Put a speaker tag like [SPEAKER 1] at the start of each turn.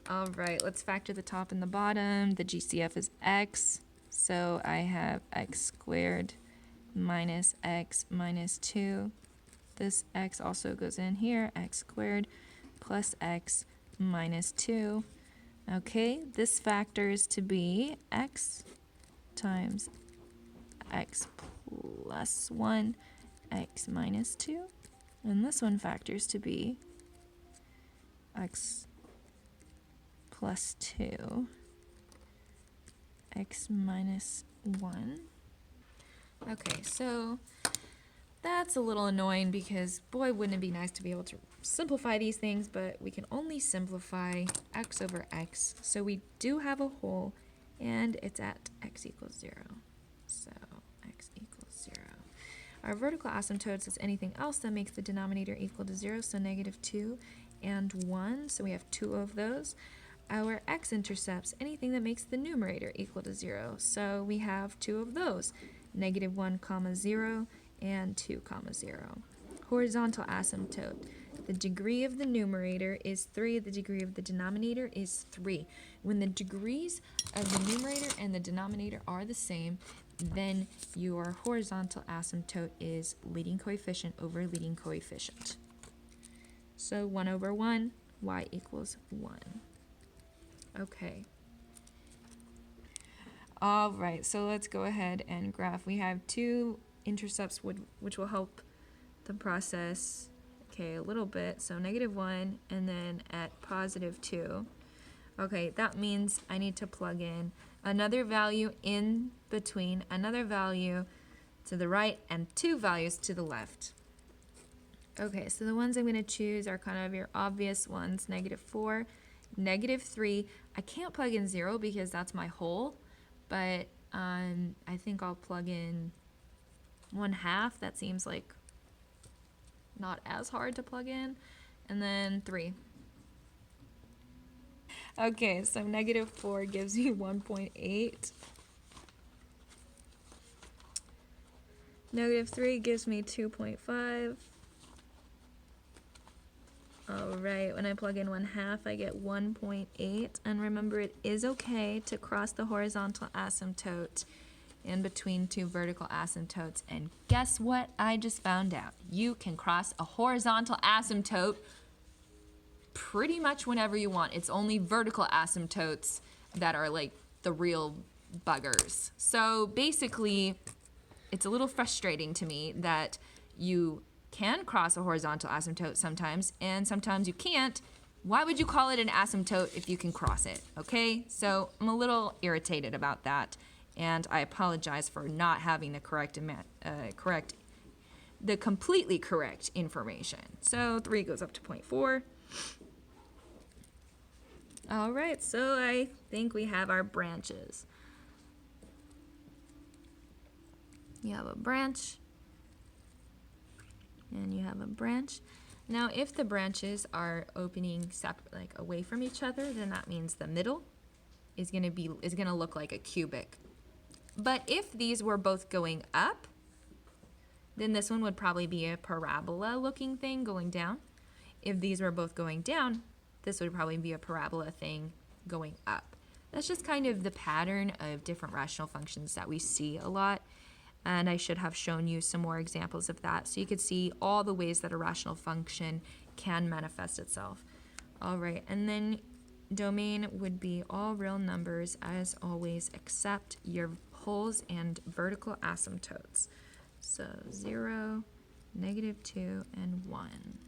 [SPEAKER 1] All right, let's factor the top and the bottom. The GCF is x, so I have x squared minus x minus 2. This x also goes in here, x squared plus x minus 2. Okay, this factors to be x times x plus 1, x minus 2. And this one factors to be x plus 2, x minus 1. Okay, so that's a little annoying because, boy, wouldn't it be nice to be able to simplify these things, but we can only simplify x over x. So we do have a whole, and it's at x equals 0. So x equals 0. Our vertical asymptotes is anything else that makes the denominator equal to 0, so negative 2 and 1, so we have 2 of those. Our x-intercepts, anything that makes the numerator equal to 0, so we have 2 of those, negative 1 comma 0 and 2 comma 0. Horizontal asymptote, the degree of the numerator is 3, the degree of the denominator is 3. When the degrees of the numerator and the denominator are the same, then your horizontal asymptote is leading coefficient over leading coefficient. So 1 over 1, y equals 1. Okay. All right, so let's go ahead and graph. We have 2 intercepts which will help the process, okay, a little bit. So negative 1 and then at positive 2. Okay, that means I need to plug in another value in between, another value to the right, and 2 values to the left. Okay, so the ones I'm going to choose are kind of your obvious ones, negative 4, negative 3. I can't plug in 0 because that's my whole, but I think I'll plug in 1/2. That seems like not as hard to plug in. And then 3. Okay, so negative 4 gives me 1.8. Negative 3 gives me 2.5. Alright, when I plug in 1/2, I get 1.8. And remember, it is okay to cross the horizontal asymptote in between 2 vertical asymptotes. And guess what I just found out? You can cross a horizontal asymptote pretty much whenever you want. It's only vertical asymptotes that are like the real buggers. So basically, it's a little frustrating to me that you can cross a horizontal asymptote sometimes, and sometimes you can't. Why would you call it an asymptote if you can cross it? Okay, so I'm a little irritated about that, and I apologize for not having the completely correct information. So 3 goes up to 0.4. All right, so I think we have our branches. You have a branch, and you have a branch. Now, if the branches are opening separate, like away from each other, then that means the middle is gonna look like a cubic. But if these were both going up, then this one would probably be a parabola-looking thing going down. If these were both going down, this would probably be a parabola thing going up. That's just kind of the pattern of different rational functions that we see a lot. And I should have shown you some more examples of that so you could see all the ways that a rational function can manifest itself. All right, and then domain would be all real numbers as always, except your poles and vertical asymptotes. So 0, negative 2, and 1.